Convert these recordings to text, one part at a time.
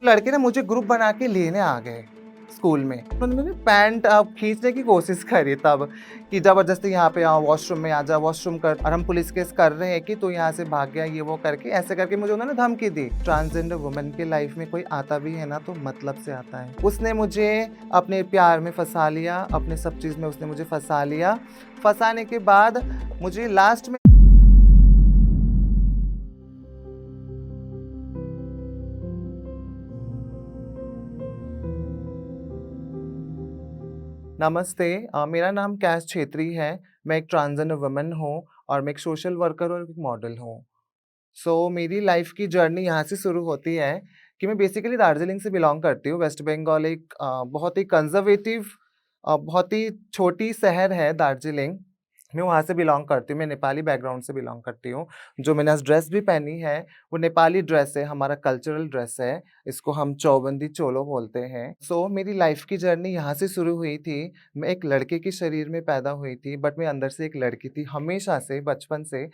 लड़के ना मुझे ग्रुप बना के लेने आ गए स्कूल में। उन्होंने मेरी पैंट खींचने की कोशिश करी तब कि ज़बरदस्ती यहाँ पे आओ, वॉशरूम में आ जा, वॉशरूम कर, और हम पुलिस केस कर रहे हैं कि तू यहाँ से भाग गया, ये वो करके ऐसे करके मुझे उन्होंने धमकी दी। ट्रांसजेंडर वुमन की लाइफ में कोई आता भी है ना तो मतलब से आता है। उसने मुझे अपने प्यार में फँसा लिया, अपने सब चीज़ में उसने मुझे फँसा लिया। फँसाने के बाद मुझे लास्ट में नमस्ते, मेरा नाम कैश छेत्री है। मैं एक ट्रांसजेंडर वुमन हूँ और मैं एक सोशल वर्कर और एक मॉडल हूँ। मेरी लाइफ़ की जर्नी यहाँ से शुरू होती है कि मैं बेसिकली दार्जिलिंग से बिलॉन्ग करती हूँ। वेस्ट बंगाल एक बहुत ही कंज़र्वेटिव बहुत ही छोटी शहर है दार्जिलिंग। मैं वहाँ से बिलॉन्ग करती हूँ, मैं नेपाली बैकग्राउंड से बिलॉन्ग करती हूँ। जो मैंने आज ड्रेस भी पहनी है, वो नेपाली ड्रेस है, हमारा कल्चरल ड्रेस है। इसको हम चौबंदी चोलो बोलते हैं। मेरी लाइफ़ की जर्नी यहाँ से शुरू हुई थी। मैं एक लड़के के शरीर में पैदा हुई थी, बट मैं अंदर से एक लड़की थी, हमेशा से, बचपन से।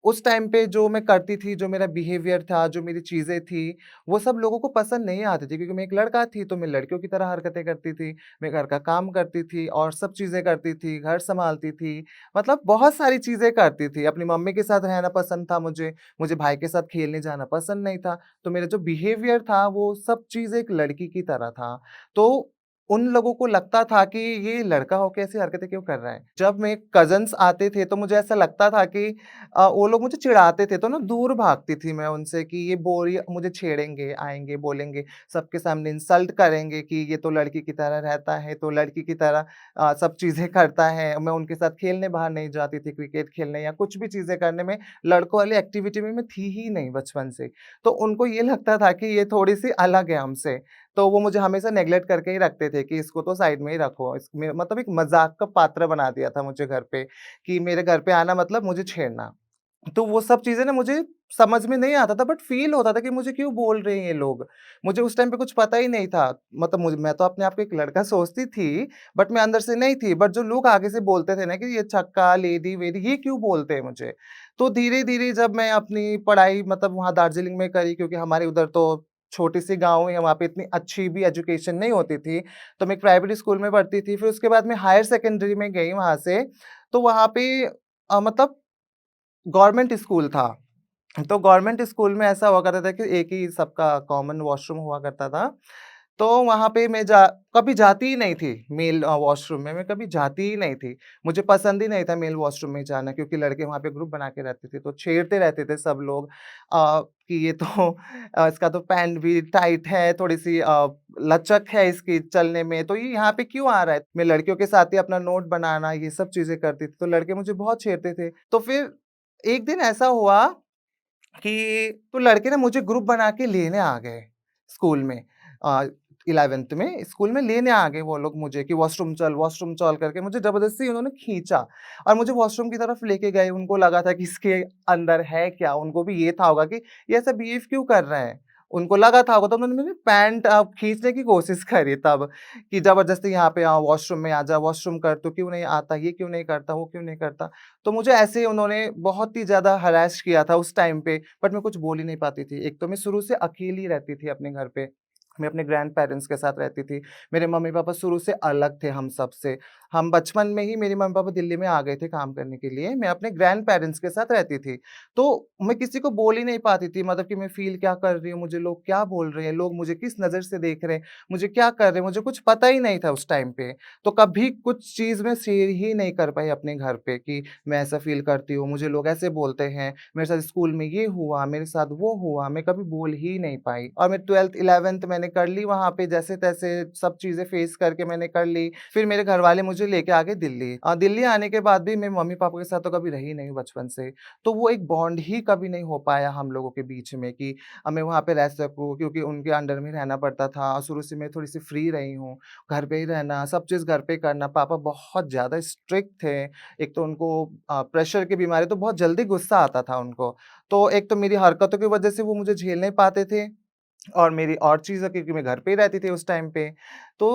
उस टाइम पे जो मैं करती थी, जो मेरा बिहेवियर था, जो मेरी चीज़ें थी, वो सब लोगों को पसंद नहीं आती थी क्योंकि मैं एक लड़का थी, तो मैं लड़कियों की तरह हरकतें करती थी। मैं घर का काम करती थी और सब चीज़ें करती थी, घर सँभालती थी, मतलब बहुत सारी चीज़ें करती थी। अपनी मम्मी के साथ रहना पसंद था मुझे, मुझे भाई के साथ खेलने जाना पसंद नहीं था। तो मेरा जो बिहेवियर था, वो सब चीज़ एक लड़की की तरह था। तो उन लोगों को लगता था कि ये लड़का होके ऐसी हरकतें क्यों कर रहा है। जब मेरे कज़िन्स आते थे, तो मुझे ऐसा लगता था कि वो लोग मुझे चिढ़ाते थे, तो ना दूर भागती थी मैं उनसे कि ये बोरी मुझे छेड़ेंगे, आएँगे, बोलेंगे, सबके सामने इंसल्ट करेंगे कि ये तो लड़की की तरह रहता है, तो लड़की की तरह सब चीज़ें करता है। मैं उनके साथ खेलने बाहर नहीं जाती थी, क्रिकेट खेलने या कुछ भी चीज़ें करने में, लड़कों वाली एक्टिविटी में मैं थी ही नहीं बचपन से। तो उनको ये लगता था कि ये थोड़ी-सी अलग है हमसे, तो वो मुझे हमेशा नेगलेक्ट करके ही रखते थे कि इसको तो साइड में ही रखो। इसमें मतलब एक मज़ाक का पात्र बना दिया था मुझे घर पे कि मेरे घर पे आना मतलब मुझे छेड़ना। तो वो सब चीज़ें ना मुझे समझ में नहीं आता था, बट फ़ील होता था कि मुझे क्यों बोल रहे हैं ये लोग। मुझे उस टाइम पे कुछ पता ही नहीं था। मतलब मुझे मैं तो अपने आप को एक लड़का सोचती थी, बट मैं अंदर से नहीं थी। बट जो लोग आगे से बोलते थे ना कि ये छक्का, लेडी-वेडी, ये क्यों बोलते हैं मुझे। तो धीरे-धीरे जब मैं अपनी पढ़ाई मतलब वहाँ दार्जिलिंग में करी, क्योंकि हमारे उधर तो छोटी-सी गाँव है, वहाँ पे इतनी अच्छी भी एजुकेशन नहीं होती थी। तो मैं एक प्राइवेट स्कूल में पढ़ती थी। फिर उसके बाद मैं हायर सेकेंडरी में गई वहाँ से, तो वहाँ पे मतलब गवर्नमेंट स्कूल था। तो गवर्नमेंट स्कूल में ऐसा हुआ करता था कि एक ही सबका कॉमन वॉशरूम हुआ करता था। तो वहाँ पे मैं कभी जाती ही नहीं थी मेल वॉशरूम में, मैं कभी जाती ही नहीं थी। मुझे पसंद ही नहीं था मेल वॉशरूम में जाना, क्योंकि लड़के वहाँ पे ग्रुप बना के रहते थे, तो छेड़ते रहते थे सब लोग कि ये तो इसका तो पैंट भी टाइट है, थोड़ी-सी लचक है इसकी चलने में, तो ये यहाँ पे क्यों आ रहा है? मैं लड़कियों के साथ ही अपना नोट बनाना, ये सब चीज़ें करती थी, तो लड़के मुझे बहुत छेड़ते थे। तो फिर एक दिन ऐसा हुआ कि तो लड़के ना मुझे ग्रुप बना के लेने आ गए स्कूल में, अ, 11th में स्कूल में लेने आ गए वो लोग मुझे कि वॉशरूम चल करके मुझे ज़बरदस्ती उन्होंने खींचा और मुझे वॉशरूम की तरफ लेके गए। उनको लगा था कि इसके अंदर है क्या? उनको भी ये था होगा कि ये ऐसा बिहेव क्यों कर रहा है? उनको लगा था होगा, तो उन्होंने मेरी पैंट खींचने की कोशिश करी तब कि ज़बरदस्ती यहाँ पे आओ, वॉशरूम में आ जा, वॉशरूम कर, तू क्यों नहीं आता? ये क्यों नहीं करता? वो क्यों नहीं करता? तो मुझे ऐसे ही उन्होंने बहुत ही ज़्यादा हैरेस किया था उस टाइम पे, बट मैं कुछ बोल ही नहीं पाती थी। एक तो मैं शुरू से अकेली रहती थी अपने घर पे। मैं अपने ग्रैंड पेरेंट्स के साथ रहती थी। मेरे मम्मी-पापा शुरू से अलग थे हम सब से। हम बचपन में ही मेरे मम्मी-पापा दिल्ली में आ गए थे काम करने के लिए। मैं अपने ग्रैंड पेरेंट्स के साथ रहती थी। तो मैं किसी को बोल ही नहीं पाती थी, मतलब कि मैं फ़ील क्या कर रही हूँ, मुझे लोग क्या बोल रहे हैं, लोग मुझे किस नज़र से देख रहे हैं, मुझे क्या कर रहे हैं, मुझे कुछ पता ही नहीं था उस टाइम पे। तो कभी कुछ चीज़ मैं शेयर ही नहीं कर पाई अपने घर पे कि मैं ऐसा फ़ील करती हूँ, मुझे लोग ऐसे बोलते हैं, मेरे साथ स्कूल में ये हुआ, मेरे साथ वो हुआ, मैं कभी बोल ही नहीं पाई। और मैं 12th 11th मैंने कर ली वहाँ पे, जैसे-तैसे सब चीज़ें फ़ेस करके मैंने कर ली। फिर मेरे घरवाले मुझे लेके आ गए दिल्ली। दिल्ली आने के बाद भी मैं मम्मी-पापा के साथ तो कभी रही नहीं बचपन से, तो वो एक बॉन्ड ही कभी नहीं हो पाया हम लोगों के बीच में कि मैं वहाँ पे रह सकूँ, क्योंकि उनके अंडर में रहना पड़ता था और शुरू से मैं थोड़ी-सी फ्री रही हूँ। घर पे ही रहना, सब चीज़ घर पे करना। पापा बहुत ज़्यादा स्ट्रिक्ट थे। एक तो उनको प्रेशर की बीमारी, तो बहुत जल्दी गुस्सा आता था उनको। तो एक तो मेरी हरकतों की वज़ह से वो मुझे झेल नहीं पाते थे और मेरी और चीज़ें, क्योंकि मैं घर पे ही रहती थी उस टाइम पे। तो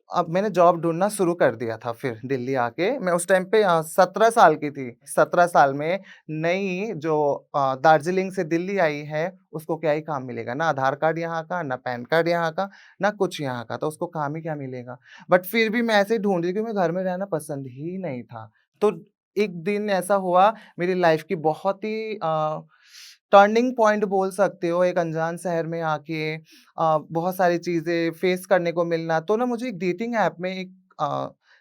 अब मैंने जॉब ढूँढना शुरू कर दिया था फिर दिल्ली आके। मैं उस टाइम पे 17 साल की थी। 17 साल में नई जो दार्जिलिंग से दिल्ली आई है, उसको क्या ही काम मिलेगा? ना आधार कार्ड यहाँ का, ना पैन कार्ड यहाँ का, ना कुछ यहाँ का, तो उसको काम ही क्या मिलेगा? बट फिर भी मैं ऐसे ही ढूँढ रही क्योंकि मैं घर में रहना पसंद ही नहीं था। तो एक दिन ऐसा हुआ मेरी लाइफ़ की बहुत ही टर्निंग पॉइंट बोल सकते हो, एक अनजान शहर में आके बहुत सारी चीज़ें फेस करने को मिलना, तो ना मुझे एक डेटिंग ऐप में एक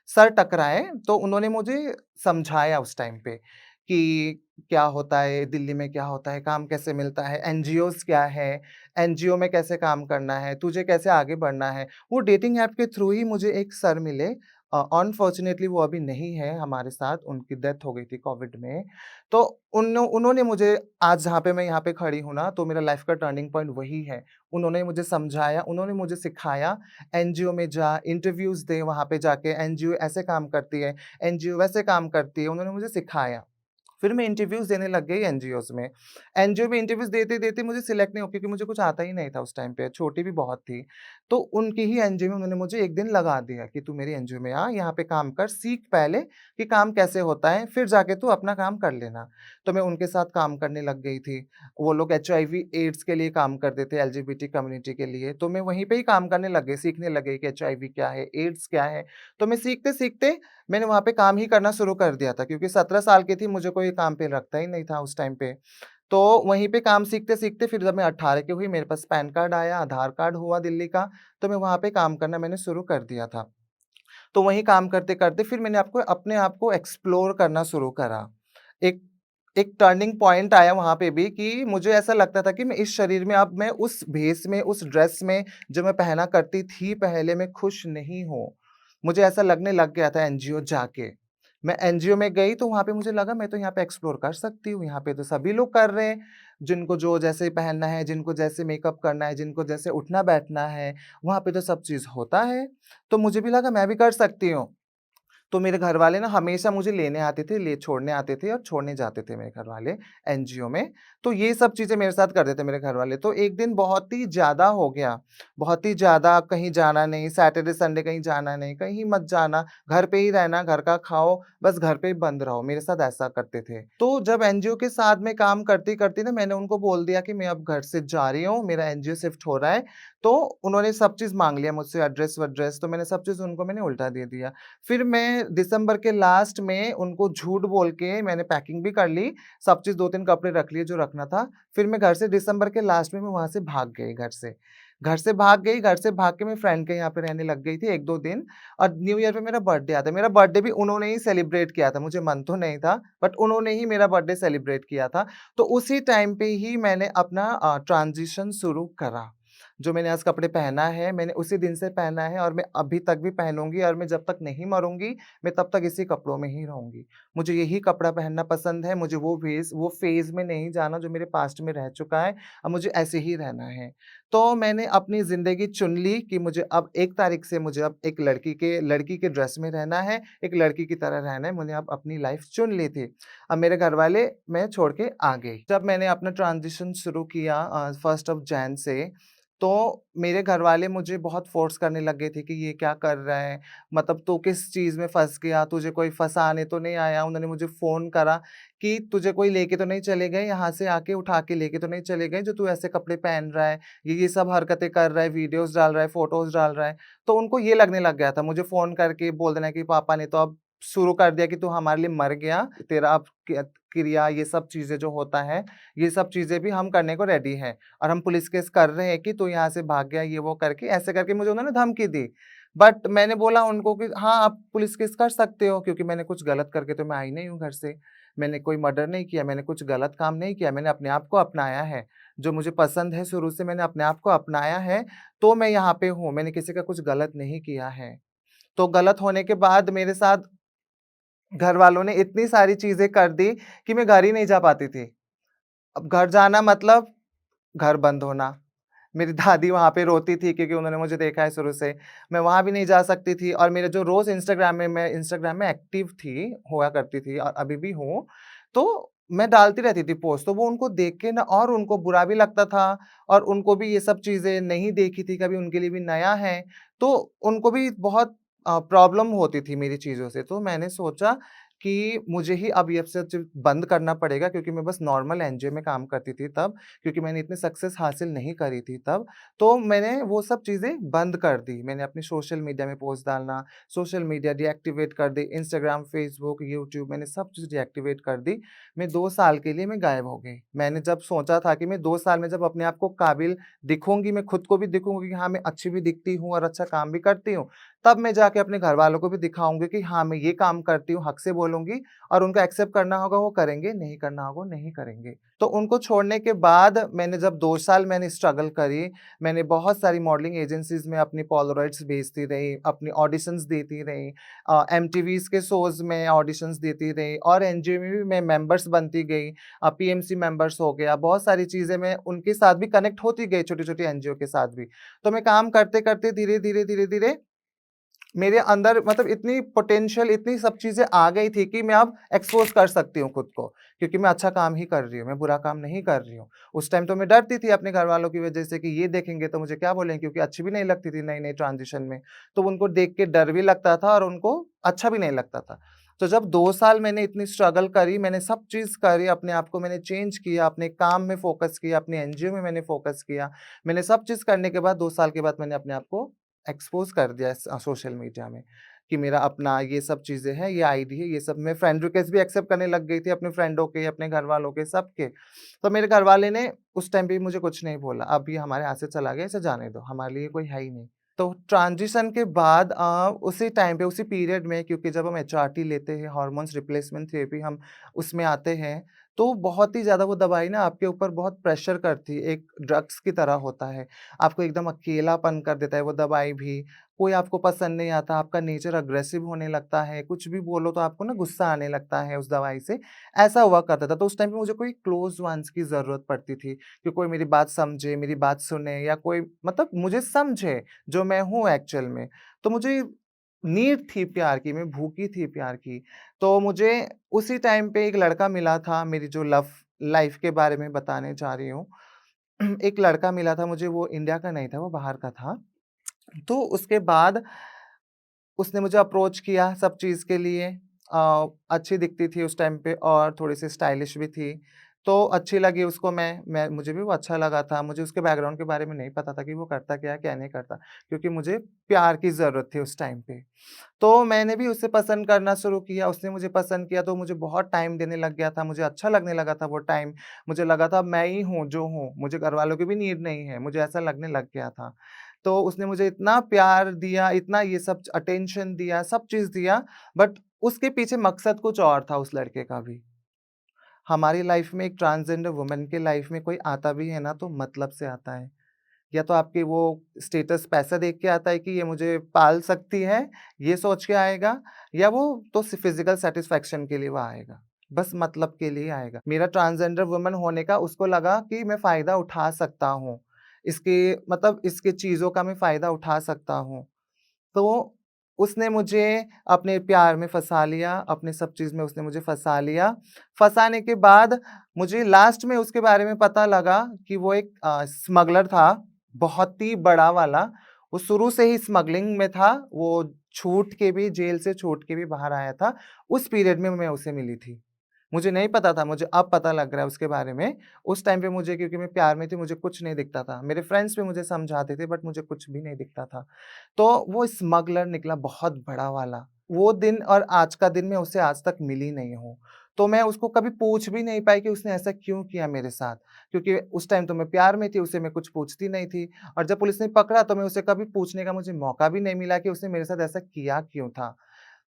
सर टकराए, तो उन्होंने मुझे समझाया उस टाइम पे कि क्या होता है, दिल्ली में क्या होता है, काम कैसे मिलता है, एनजीओज़ क्या है, एनजीओ में कैसे काम करना है, तुझे कैसे आगे बढ़ना है। वो डेटिंग ऐप के थ्रू ही मुझे एक सर मिले। अनफॉर्च्यूनेटली वो अभी नहीं है हमारे साथ, उनकी डेथ हो गई थी कोविड में। तो उन्होंने मुझे आज जहाँ पे मैं यहाँ पे खड़ी हूँ ना, तो मेरा लाइफ़ का टर्निंग पॉइंट वही है। उन्होंने मुझे समझाया, उन्होंने मुझे सिखाया, एनजीओ में जा, इंटरव्यूज़ दे, वहाँ पे जाके एनजीओ ऐसे काम करती है, एनजीओ वैसे काम करती है, उन्होंने मुझे सिखाया। फिर मैं इंटरव्यूज़ देने लग गई एनजीओज़ में। एनजीओ में इंटरव्यूज़ देते-देते मुझे सिलेक्ट नहीं हो क्योंकि मुझे कुछ आता ही नहीं था उस टाइम पे, छोटी भी बहुत थी। तो उनकी ही एनजीओ में उन्होंने मुझे एक दिन लगा दिया कि, "तू मेरी एनजीओ में आ, यहाँ पे काम कर, सीख पहले कि काम कैसे होता है, फिर जाके तू अपना काम कर लेना।" तो मैं उनके साथ काम करने लग गई थी। वो लोग एचआईवी एड्स के लिए काम करते थे, एलजीबीटी कम्युनिटी के लिए, तो मैं वहीं पे ही काम करने लग गई, सीखने लग गई कि एचआईवी क्या है, एड्स क्या है। तो मैं सीखते-सीखते मैंने वहाँ पे काम ही करना शुरू कर दिया था क्योंकि 17 साल की थी, मुझे कोई काम पे रखता ही नहीं था उस टाइम पे। तो वहीं पे काम सीखते-सीखते फिर जब मैं 18 की हुई, मेरे पास पैन कार्ड आया, आधार कार्ड हुआ दिल्ली का, तो मैं वहाँ पे काम करना मैंने शुरू कर दिया था। तो वहीं काम करते-करते फिर मैंने अपने आप को एक्सप्लोर करना शुरू करा। एक एक टर्निंग पॉइंट आया वहाँ पे भी कि मुझे ऐसा लगता था कि मैं इस शरीर में अब मैं उस भेस में, उस ड्रेस में जो मैं पहना करती थी पहले, मैं खुश नहीं हूँ। मुझे ऐसा लगने लग गया था एनजीओ जाके। मैं एनजीओ में गई तो वहाँ पे मुझे लगा मैं तो यहाँ पे एक्सप्लोर कर सकती हूँ, यहाँ पे तो सभी लोग कर रहे हैं, जिनको जो जैसे पहनना है, जिनको जैसे मेकअप करना है, जिनको जैसे उठना-बैठना है, वहाँ पे तो सब चीज़ होता है। तो मुझे भी लगा मैं भी कर सकती हूँ। तो मेरे घरवाले ना हमेशा मुझे लेने आते थे, ले छोड़ने आते थे और छोड़ने जाते थे मेरे घरवाले एनजीओ में। तो ये सब चीज़ें मेरे साथ करते थे मेरे घरवाले। तो एक दिन बहुत ही ज़्यादा हो गया, बहुत ही ज़्यादा कहीं जाना नहीं, सैटरडे, संडे कहीं जाना नहीं, कहीं मत जाना, घर पे ही रहना, घर का खाओ, बस घर पे ही बंद रहो। मेरे साथ ऐसा करते थे। तो जब एनजीओ के साथ में काम करती-करती ना मैंने उनको बोल दिया कि मैं अब घर से जा रही हूँ, मेरा एनजीओ शिफ्ट हो रहा है। तो उन्होंने सब चीज़ माँग लिया मुझसे एड्रेस-वड्रेस, तो मैंने सब चीज़ उनको मैंने उल्टा दे दिया। फिर मैं दिसंबर के लास्ट में उनको झूठ बोल के मैंने पैकिंग भी कर ली, सब चीज़ 2-3 कपड़े रख लिए जो रखना था। फिर मैं घर से दिसंबर के लास्ट में मैं वहाँ से भाग गई घर से। घर से भाग गई, घर से भाग के मैं फ्रेंड के यहाँ पे रहने लग गई थी 1-2 दिन और न्यू ईयर पे मेरा बर्थडे आता है। मेरा बर्थडे भी उन्होंने ही सेलिब्रेट किया था, मुझे मन तो नहीं था, बट उन्होंने ही मेरा बर्थडे सेलिब्रेट किया था। तो उसी टाइम पे ही मैंने अपना ट्रांज़िशन शुरू करा। जो मैंने आज कपड़े पहना है, मैंने उसी दिन से पहना है और मैं अभी तक भी पहनूँगी और मैं जब तक नहीं मरूँगी, मैं तब तक इसी कपड़ों में ही रहूँगी। मुझे यही कपड़ा पहनना पसंद है, मुझे वो फ़ेज़ में नहीं जाना जो मेरे पास्ट में रह चुका है, अब मुझे ऐसे ही रहना है। तो मैंने अपनी ज़िंदगी चुन ली कि मुझे अब 1 तारीख से मुझे अब एक लड़की के ड्रेस में रहना है, एक लड़की की तरह रहना है, मैंने अब अपनी लाइफ़ चुन ली थी। अब मेरे घरवाले मैं छोड़ के आ गई। जब मैंने अपना ट्रांज़िशन शुरू किया 1st ऑफ जैन से, तो मेरे घरवाले मुझे बहुत फ़ोर्स करने लग गए थे कि ये क्या कर रहा है? मतलब तू किस चीज़ में फँस गया? तुझे कोई फँसाने तो नहीं आया? उन्होंने मुझे फ़ोन करा कि तुझे कोई लेके तो नहीं चले गए? यहाँ से आके उठा के लेके तो नहीं चले गए जो तू ऐसे कपड़े पहन रहा है? ये सब हरकतें कर रहा है, वीडियोज़ डाल रहा है, फ़ोटोज़ डाल रहा है। तो उनको ये लगने लग गया था, मुझे फ़ोन करके बोल देना कि पापा ने तो अब शुरू कर दिया कि तू हमारे लिए मर गया, तेरा अब क्रिया ये सब चीज़ें जो होता है, ये सब चीज़ें भी हम करने को रेडी हैं। और हम पुलिस केस कर रहे हैं कि तू यहाँ से भाग गया, ये वो करके, ऐसे करके मुझे उन्होंने धमकी दी। बट मैंने बोला उनको कि हाँ, आप पुलिस केस कर सकते हो क्योंकि मैंने कुछ गलत करके तो मैं आई नहीं हूँ घर से। मैंने कोई मर्डर नहीं किया, मैंने कुछ गलत काम नहीं किया, मैंने अपने आप को अपनाया है। जो मुझे पसंद है शुरू से मैंने अपने आप को अपनाया है, तो मैं यहाँ पे हूँ, मैंने किसी का कुछ गलत नहीं किया है। तो गलत होने के बाद मेरे साथ घरवालों ने इतनी सारी चीज़ें कर दी कि मैं घर ही नहीं जा पाती थी। अब घर जाना मतलब घर बंद होना। मेरी दादी वहाँ पे रोती थी क्योंकि उन्होंने मुझे देखा है शुरू से। मैं वहाँ भी नहीं जा सकती थी और मेरे जो रोज़ इंस्टाग्राम में मैं इंस्टाग्राम में एक्टिव थी, हुआ करती थी और अभी भी हूँ। तो मैं डालती रहती थी पोस्ट, तो वो उनको देख के ना और उनको बुरा भी लगता था और उनको भी ये सब चीज़ें नहीं देखी थी कभी, उनके लिए भी नया है, तो उनको भी बहुत प्रॉब्लम होती थी मेरी चीज़ों से। तो मैंने सोचा कि मुझे ही अब ये सब चीज़ बंद करना पड़ेगा क्योंकि मैं बस नॉर्मल एनजीओ में काम करती थी तब, क्योंकि मैंने इतनी सक्सेस हासिल नहीं करी थी तब। तो मैंने वो सब चीज़ें बंद कर दी। मैंने अपनी सोशल मीडिया में पोस्ट डालना, सोशल मीडिया डीएक्टिवेट कर दी, इंस्टाग्राम, फ़ेसबुक, यूट्यूब मैंने सब चीज़ डीएक्टिवेट कर दी। मैं 2 साल के लिए मैं गायब हो गई। मैंने जब सोचा था कि मैं 2 साल में जब अपने आप को काबिल दिखूँगी, मैं खुद को भी दिखूँगी कि हाँ, मैं अच्छी भी दिखती हूँ और अच्छा काम भी करती हूँ, तब मैं जाके अपने घरवालों को भी दिखाऊँगी कि हाँ, मैं ये काम करती हूँ, हक से बोलूँगी और उनको एक्सेप्ट करना होगा वो करेंगे, नहीं करना होगा वो नहीं करेंगे। तो उनको छोड़ने के बाद मैंने जब 2 साल मैंने स्ट्रगल करी, मैंने बहुत सारी मॉडलिंग एजेंसीज़ में अपनी पोलारॉइड्स भेजती रही, अपनी ऑडिशंस देती रही, एमटीवीज़ के शोज़ में ऑडिशंस देती रही और एनजीओ में भी मैं मेंबर्स बनती गई। पीएमसी मेंबर्स हो गया, बहुत सारी चीज़ें मैं उनके साथ भी कनेक्ट होती गई, छोटी-छोटी एनजीओ के साथ भी। तो मैं काम करते-करते धीरे-धीरे, धीरे-धीरे मेरे अंदर मतलब इतनी पोटेंशियल, इतनी सब चीज़ें आ गई थी कि मैं अब एक्सपोज़ कर सकती हूँ खुद को, क्योंकि मैं अच्छा काम ही कर रही हूँ, मैं बुरा काम नहीं कर रही हूँ। उस टाइम तो मैं डरती थी अपने घरवालों की वजह से कि ये देखेंगे तो मुझे क्या बोलेंगे, क्योंकि अच्छी भी नहीं लगती थी नई-नई ट्रांज़िशन में। तो उनको देख के डर भी लगता था और उनको अच्छा भी नहीं लगता था। तो जब 2 साल मैंने इतनी स्ट्रगल करी, मैंने सब चीज़ करी, अपने आप को मैंने चेंज किया, अपने काम में फ़ोकस किया, अपने एनजीओ में मैंने फ़ोकस किया। मैंने सब चीज़ करने के बाद 2 साल के बाद मैंने अपने आप को एक्सपोज़ कर दिया सोशल मीडिया में, कि मेरा अपना ये सब चीज़ें हैं, ये आईडी है, ये सब मैं फ्रेंड रिक्वेस्ट भी एक्सेप्ट करने लग गई थी अपने फ्रेंडों के, अपने घरवालों के, सबके। तो मेरे घरवाले ने उस टाइम पे मुझे कुछ नहीं बोला, अब ये हमारे हाथ से चला गया, इसे जाने दो, हमारे लिए कोई है ही नहीं। तो ट्रांज़िशन के बाद उसी टाइम पे, उसी पीरियड में, क्योंकि जब हम एचआरटी लेते हैं, हार्मोन्स रिप्लेसमेंट थेरेपी हम उसमें आते हैं, तो बहुत ही ज़्यादा वो दवाई ना आपके ऊपर बहुत प्रेशर करती है, एक ड्रग्स की तरह होता है। आपको एकदम अकेलापन कर देता है वो दवाई भी, कोई आपको पसंद नहीं आता, आपका नेचर अग्रेसिव होने लगता है, कुछ भी बोलो तो आपको ना गुस्सा आने लगता है उस दवाई से, ऐसा हुआ करता था। तो उस टाइम पे मुझे कोई क्लोज़ वन्स की ज़रूरत पड़ती थी, कि कोई मेरी बात समझे, मेरी बात सुने या कोई मतलब मुझे समझे, जो मैं हूँ एक्चुअल में। तो मुझे नीड थी प्यार की, मैं भूखी थी प्यार की। तो मुझे उसी टाइम पे एक लड़का मिला था, मेरी जो लव लाइफ़ के बारे में बताने जा रही हूँ। एक लड़का मिला था मुझे, वो इंडिया का नहीं था, वो बाहर का था। तो उसके बाद उसने मुझे अप्रोच किया सब चीज़ के लिए। अच्छी दिखती थी उस टाइम पे और थोड़ी-सी स्टाइलिश भी थी। तो अच्छी लगी उसको मैं मुझे भी वो अच्छा लगा था। मुझे उसके बैकग्राउंड के बारे में नहीं पता था कि वो करता क्या है, क्या नहीं करता, क्योंकि मुझे प्यार की ज़रूरत थी उस टाइम पे। तो मैंने भी उसे पसंद करना शुरू किया, उसने मुझे पसंद किया, तो मुझे बहुत टाइम देने लग गया था, मुझे अच्छा लगने लगा था वो टाइम। मुझे लगा था मैं ही हूँ जो हूँ, मुझे घरवालों की भी नीड नहीं है, मुझे ऐसा लगने लग गया था। तो उसने मुझे इतना प्यार दिया, इतना ये सब अटेंशन दिया, सब चीज़ दिया, बट उसके पीछे मकसद कुछ और था उस लड़के का भी। हमारी लाइफ़ में एक ट्रांसजेंडर वुमन के लाइफ़ में कोई आता भी है ना, तो मतलब से आता है। या तो आपके वो स्टेटस पैसा देख के आता है कि ये मुझे पाल सकती है, ये सोच के आएगा, या वो तो फिज़िकल सैटिस्फैक्शन के लिए वो आएगा, बस मतलब के लिए आएगा। मेरा ट्रांसजेंडर वुमन होने का उसको लगा कि मैं फ़ायदा उठा सकता हूँ, इसके मतलब इसके चीज़ों का मैं फ़ायदा उठा सकता हूँ। तो उसने मुझे अपने प्यार में फँसा लिया, अपने सब चीज़ में उसने मुझे फँसा लिया। फँसाने के बाद मुझे लास्ट में उसके बारे में पता लगा कि वो एक स्मगलर था, बहुत ही बड़ा वाला। वो शुरू से ही स्मगलिंग में था, वो छूट के भी जेल से छूट के भी बाहर आया था। उस पीरियड में मैं उसे मिली थी। मुझे नहीं पता था, मुझे अब पता लग रहा है उसके बारे में। उस टाइम पे मुझे, क्योंकि मैं प्यार में थी, मुझे कुछ नहीं दिखता था। मेरे फ्रेंड्स भी मुझे समझाते थे, बट मुझे कुछ भी नहीं दिखता था। तो वो स्मगलर निकला बहुत बड़ा वाला। वो दिन और आज का दिन मैं उससे आज तक मिली नहीं हूँ। तो मैं उसको कभी पूछ भी नहीं पाई कि उसने ऐसा क्यों किया मेरे साथ? क्योंकि उस टाइम तो मैं प्यार में थी, उससे मैं कुछ पूछती नहीं थी और जब पुलिस ने पकड़ा तो मैं उसे कभी पूछने का मुझे मौका भी नहीं मिला कि उसने मेरे साथ ऐसा किया क्यों था?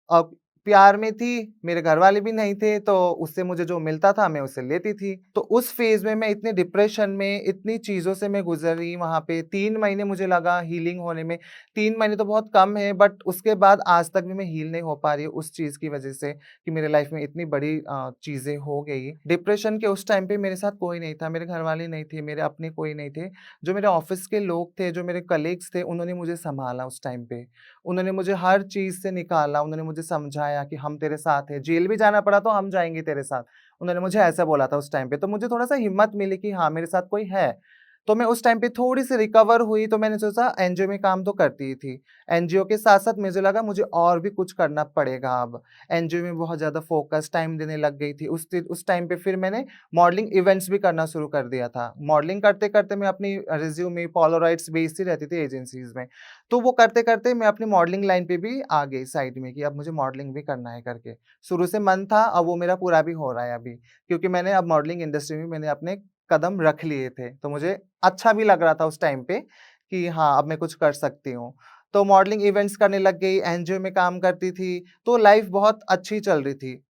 अब प्यार में थी, मेरे घरवाले भी नहीं थे, तो उससे मुझे जो मिलता था मैं उसे लेती थी। तो उस फ़ेज़ में मैं इतने डिप्रेशन में, इतनी चीज़ों से मैं गुज़री वहाँ पे 3 महीने मुझे लगा हीलिंग होने में। 3 महीने तो बहुत कम है, बट उसके बाद आज तक भी मैं हील नहीं हो पा रही हूँ उस चीज़ की वज़ह से कि मेरे लाइफ़ में इतनी बड़ी चीज़ें हो गई। डिप्रेशन के उस टाइम पे मेरे साथ कोई नहीं था, मेरे घरवाले नहीं थे, मेरे अपने कोई नहीं थे। जो मेरे ऑफ़िस के लोग थे, जो मेरे कलीग्स थे, उन्होंने मुझे सँभाला उस टाइम पे। उन्होंने मुझे हर चीज़ से निकाला, उन्होंने मुझे समझाया आया कि हम तेरे साथ हैं, जेल भी जाना पड़ा तो हम जाएँगे तेरे साथ। उन्होंने मुझे ऐसा बोला था उस टाइम पे, तो मुझे थोड़ा-सा हिम्मत मिली कि हाँ, मेरे साथ कोई है। तो मैं उस टाइम पे थोड़ी-सी रिकवर हुई, तो मैंने सोचा एनजीओ में काम तो करती ही थी। एनजीओ के साथ-साथ मुझे लगा मुझे और भी कुछ करना पड़ेगा अब। एनजीओ में बहुत ज़्यादा फ़ोकस टाइम देने लग गई थी। उस टाइम पे फिर मैंने मॉडलिंग इवेंट्स भी करना शुरू कर दिया था। मॉडलिंग करते-करते मैं अपनी रिज़्यूमे, पोलारॉइड्स भेजती रहती थी एजेंसीज़ में। तो वो करते-करते मैं अपनी मॉडलिंग लाइन पे भी आ गई साइड में कि अब मुझे मॉडलिंग भी करना है करके। शुरू से मन था, अब वो मेरा पूरा भी हो रहा है अभी, क्योंकि मैंने अब मॉडलिंग इंडस्ट्री में मैंने अपने कदम रख लिए थे। तो मुझे अच्छा भी लग रहा था उस टाइम पे कि हाँ, अब मैं कुछ कर सकती हूँ। तो मॉडलिंग इवेंट्स करने लग गई, एनजीओ में काम करती थी, तो लाइफ़ बहुत अच्छी चल रही थी।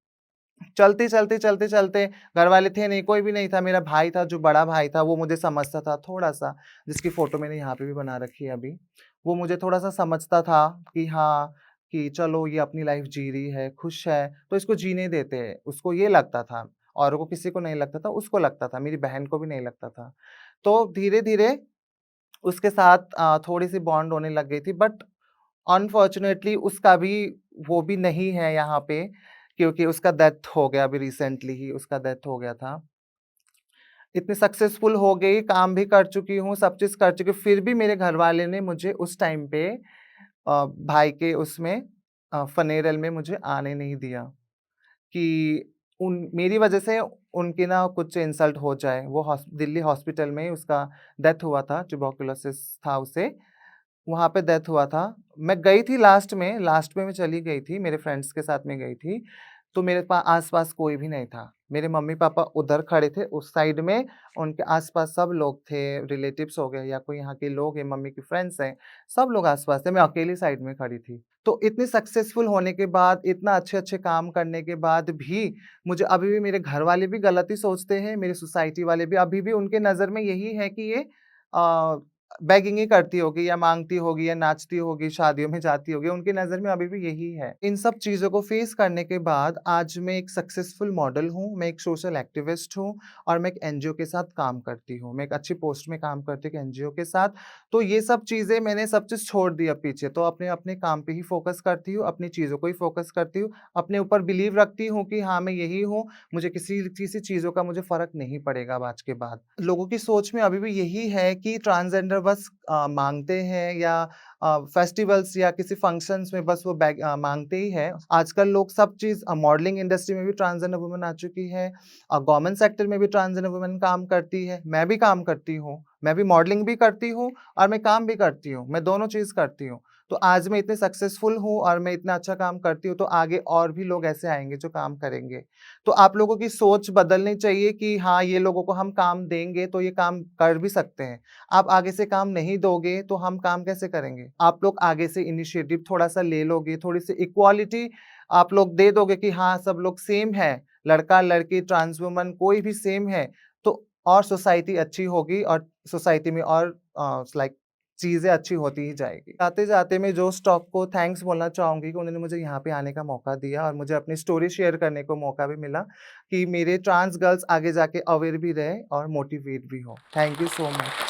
चलते-चलते घरवाले थे नहीं, कोई भी नहीं था। मेरा भाई था, जो बड़ा भाई था, वो मुझे समझता था थोड़ा-सा, जिसकी फ़ोटो मैंने यहाँ पे भी बना रखी है अभी। वो मुझे थोड़ा-सा समझता था कि हाँ, कि चलो ये अपनी लाइफ़ जी रही है, खुश है, तो इसको जीने देते हैं। उसको ये लगता था, औरों को किसी को नहीं लगता था, उसको लगता था, मेरी बहन को भी नहीं लगता था। तो धीरे-धीरे उसके साथ थोड़ी-सी बॉन्ड होने लग गई थी, बट अनफॉर्च्यूनेटली उसका भी वो भी नहीं है यहाँ पे, क्योंकि उसका डेथ हो गया, अभी रिसेंटली ही उसका डेथ हो गया था। इतनी सक्सेसफुल हो गई, काम भी कर चुकी हूँ, सब चीज़ कर चुकी हूँ, फिर भी मेरे घरवाले ने मुझे उस टाइम पे भाई के उसमें फनेरल में मुझे आने नहीं दिया कि उन मेरी वज़ह से उनकी ना कुछ इंसल्ट हो जाए। वो दिल्ली हॉस्पिटल में उसका डेथ हुआ था, ट्यूबरकुलोसिस था उसे। वहाँ पे डेथ हुआ था। मैं गई थी लास्ट में मैं चली गई थी, मेरे फ्रेंड्स के साथ में गई थी, तो मेरे आस-पास कोई भी नहीं था। मेरे मम्मी-पापा उधर खड़े थे उस साइड में, उनके आस-पास सब लोग थे, रिलेटिव्स हो गए या कोई यहाँ के लोग हैं, मम्मी के फ्रेंड्स हैं, सब लोग आस-पास थे, मैं अकेली साइड में खड़ी थी। तो इतनी सक्सेसफुल होने के बाद, इतना अच्छे-अच्छे काम करने के बाद भी, मुझे अभी भी मेरे घरवाले भी गलत ही सोचते हैं, मेरी सोसाइटी वाले भी, अभी भी उनके नज़र में यही है कि ये अ बेगिंग ही करती होगी या माँगती होगी या नाचती होगी, शादियों में जाती होगी, उनकी नज़र में अभी भी यही है। इन सब चीज़ों को फेस करने के बाद आज मैं एक सक्सेसफुल मॉडल हूँ, मैं एक सोशल एक्टिविस्ट हूँ और मैं एक एनजीओ के साथ काम करती हूँ। मैं एक अच्छी पोस्ट में काम करती हूँ एक एनजीओ के साथ। तो ये सब चीज़ें मैंने सब चीज़ छोड़ दी अब पीछे, तो अपने काम पे ही फ़ोकस करती हूँ, अपनी चीज़ों को ही फ़ोकस करती हूँ, अपने ऊपर बिलीव रखती हूँ कि हाँ, मैं यही हूँ, मुझे किसी चीज़ों का मुझे फ़र्क नहीं पड़ेगा अब आज के बाद। लोगों की सोच में अभी भी यही है कि ट्रांसजेंडर बस माँगते हैं या फेस्टिवल्स या किसी फंक्शंस में बस वो माँगते ही हैं। आजकल लोग सब चीज़ मॉडलिंग इंडस्ट्री में भी ट्रांसजेंडर वुमन आ चुकी है। गवर्नमेंट सेक्टर में भी ट्रांसजेंडर वुमन काम करती है। मैं भी काम करती हूँ। मैं भी मॉडलिंग भी करती हूँ और मैं काम भी करती हूँ। मैं दोनों चीज़ करती हूँ। तो आज मैं इतनी सक्सेसफुल हूँ और मैं इतना अच्छा काम करती हूँ, तो आगे और भी लोग ऐसे आएँगे जो काम करेंगे। तो आप लोगों की सोच बदलनी चाहिए कि हाँ, ये लोगों को हम काम देंगे तो ये काम कर भी सकते हैं। आप आगे से काम नहीं दोगे तो हम काम कैसे करेंगे? आप लोग आगे से इनिशिएटिव थोड़ा-सा ले लोगे, थोड़ी-सी इक्वालिटी आप लोग दे दोगे कि हाँ, सब लोग सेम है, लड़का-लड़की, ट्रांस वुमन कोई भी सेम है, तो और सोसाइटी अच्छी होगी और सोसाइटी में और लाइक चीज़ें अच्छी होती ही जाएगी। जाते-जाते मैं जो स्टॉक को थैंक्स बोलना चाहूँगी कि उन्होंने मुझे यहाँ पे आने का मौका दिया और मुझे अपनी स्टोरी शेयर करने को मौका भी मिला कि मेरे ट्रांस गर्ल्स आगे जाके अवेयर भी रहे और मोटिवेट भी हो। Thank you so much.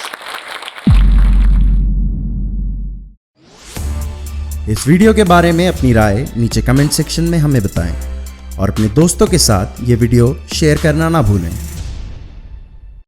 इस वीडियो के बारे में अपनी राय नीचे कमेंट सेक्शन में हमें बताएं और अपने दोस्तों के साथ ये वीडियो शेयर करना ना भूलें।